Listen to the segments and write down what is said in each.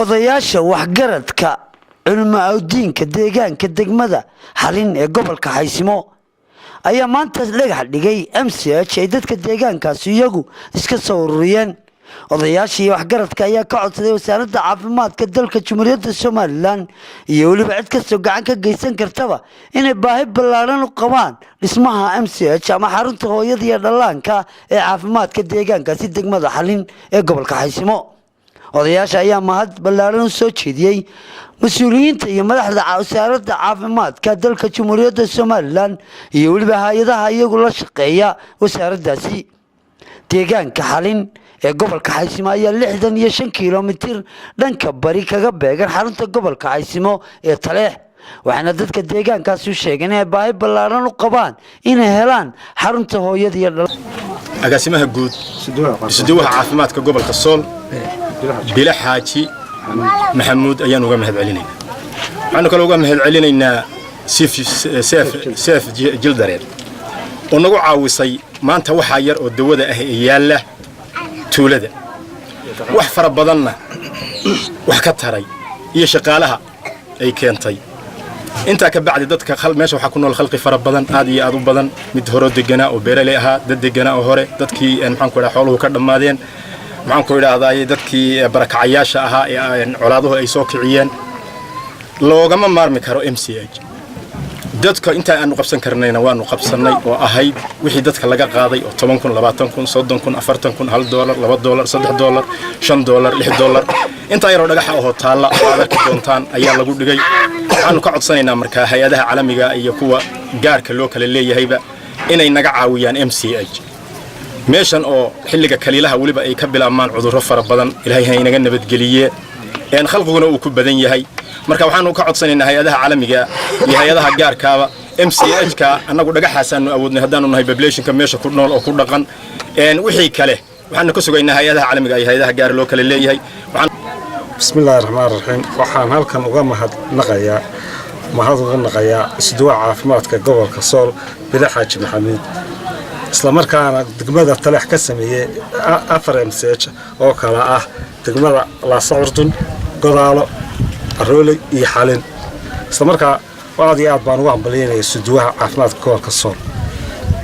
odayaasha waxgaradka culimo-diinka deegaanka degmada Xalin ee gobolka Haysimo ayaa maanta dhagax dhigay MCH ay dadka deegaankaasi iyagu iska soo ururiyeen. odayaashii waxgaradka ayaa ka codsaday wasaaradda caafimaadka dalka Jamhuuriyadda Soomaaliland iyo waliba cid kastoo gacan ka geysan kartaba inay baahi ballaaran u qabaan dhismaha MCH ama xarunta hooyada iyo dhallaanka ee caafimaadka deegaankaasi degmada Xalin ee gobolka Haysimo. odayaasha ayaa mahad ballaaran u soo jeediyay mas'uuliyiinta iyo madaxda wasaaradda caafimaadka dalka Jamhuuriyadda Soomaaliland iyo waliba hay'adaha iyagu la shaqeeya wasaaraddaasi. deegaanka Xalin ee gobolka Haysimo ayaa 65 kiiloomitir dhanka bari kaga beegan xarunta gobolka Haysimo ee Taleex, waxaana dadka deegaankaasi u sheegeen inay baahi ballaaran u qabaan inay helaan xarunta hooyada iyo dhallaanka. agaasimaha guud isduwaha caafimaadka gobolka Sool Bila Xaaji Maxamuud ayaan uga mahad celinaynaa. waxaan kale uga mahad celinaynaa Seef Jildareen oo nagu caawisay maanta waxa yar oo dawada ah ee yaala tuulada wax fara badanna wax ka taray iyo shaqaalaha ay keentay. inta ka bacdi dadka meesha waxa ku nool khalqi fara badan aad iyo aad u badan mid hore deganaa oo beeraley ahaa dad deganaa oo hore dadkii maxaan ku dhaxay xooluhu ka dhamaadeen maxaan ku idhaahdaa dadkii barakacayaasha ahaa ee colaaduhu ay soo kiciyeen loogama maarmi karo MCH. dadka inta aanu qabsan karnayna waanu qabsanay oo ahayd wixii dadka laga qaaday oo 10 kun 20 kun 30 kun 40 kun $1 $2 $3 $5 $6 inta yar oo dhagax ah oo taala oo aad ka doontaan ayaa lagu dhigay. waxaanu ka codsanaynaa markaa hay'adaha caalamiga iyo kuwa gaarka loo kala leeyahayba inay naga caawiyaan MCH meeshan oo xilliga kaliilaha waliba ay ka bilaabmaan cudurro fara badan ilaahay inaga nabadgeliye een khalqiguna uu ku badan yahay. marka waxaanu ka codsanaynaa hay'adaha caalamiga iyo hay'adaha gaarkaaba MCH ka anagu dhagaxaasaanu awoodnay haddaanu nahay population-ka meesha ku nool oo ku dhaqan wixii kale waxaanu ka sugaynaa hay'adaha caalamiga iyo hay'adaha gaar loo kala leeyahay. bismillahir rahmaanir rahiim waxaan halkan uga mahad naqayaa isduwaha caafimaadka gobolka Sool Bila Xaaji Maxamuud isla markaana degmada Taleex ka sameeyay 4 MCH oo kala ah degmada La Socordun Godaalo Arooley iyo Xalin. isla markaa aad iyo aad baan ugu hambalyeynaya isduwaha caafimaadka gobolka Sool.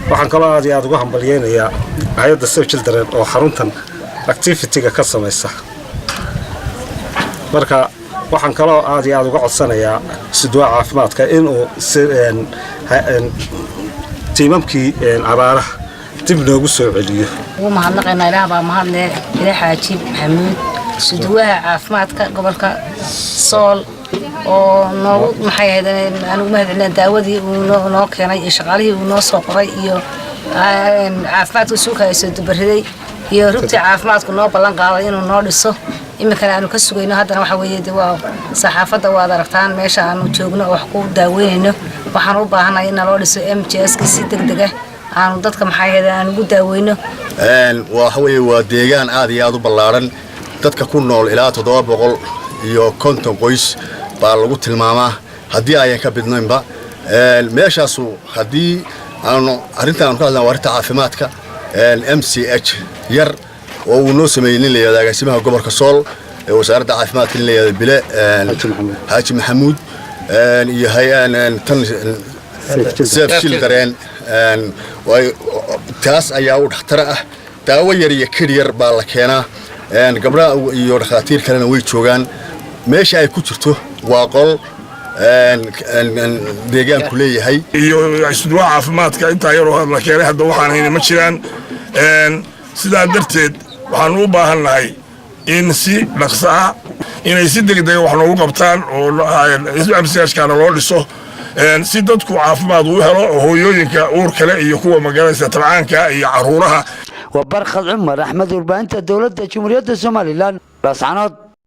waxaan kaloo aad iyo aad ugu hambalyeynayaa hay'adda Seef Jildareen oo xaruntan activity-ga ka samaysa. marka waxaan kaloo aad iyo aad uga codsanayaa isduwaha caafimaadka inuu tiimamkii abaaraha dib noogu soo celiyo. mahadnaqaynaa Ilaah baa mahadle Bila Xaaji Maxamuud isduwaha caafimaadka gobolka Sool oo noogu maxay ahaydeen anigu mahadcelina daawadii uu noo keenay iyo shaqaalihii uu noo soo qoray iyo caafimaadka suuqa ay soo dubariday iyo rugtii caafimaadku noo ballan qaaday inuu noo dhiso. imikana aanu ka sugayno haddana waxa weeye waa saxaafadda waad aragtaan meesha aanu joogno wax ku daaweynayno. waxaan u baahanahay in loo dhiso MCH si degdeg ah aanu dadka maxay ahaydeen aan ugu daaweyno. waxa weeye waa deegaan aad iyo aad u ballaaran dadka ku nool ilaa 700 iyo 50 qoys baa lagu tilmaamaa haddii ayaan ka bidnaynba. meeshaas haddii aanu arrintan ka hadlaa warta caafimaadka MCH yar oo uu noo sameeyay in la yiraahdo agaasimaha gobolka Sool ee wasaaradda caafimaadka in la yiraahdo Bila Xaaji Maxamuud iyo hay'an tan Seef Jildareen way taas ayaa u dhaxtar ah daawo yar iyo kir baa la keenaa gabdhaha iyo dhakhaatiir kalena way joogaan. meesha ay ku jirto waa qol deegaanku leeyahay iyo isduwaha caafimaadka inta yar oo la keenay hadda waxaan hayna ma jiraan. sidaa darteed waxaan u baahannahay in si dhaqso ah inay si degdeg wax noogu qabtaan oo MCH-kana loo dhiso si dadku caafimaad u helo hooyooyinka uur kale iyo kuwa magaalada tabcaanka iyo caruuraha. وبرخد عمر أحمد البانتا دولة جمهورية الصوماليلاند.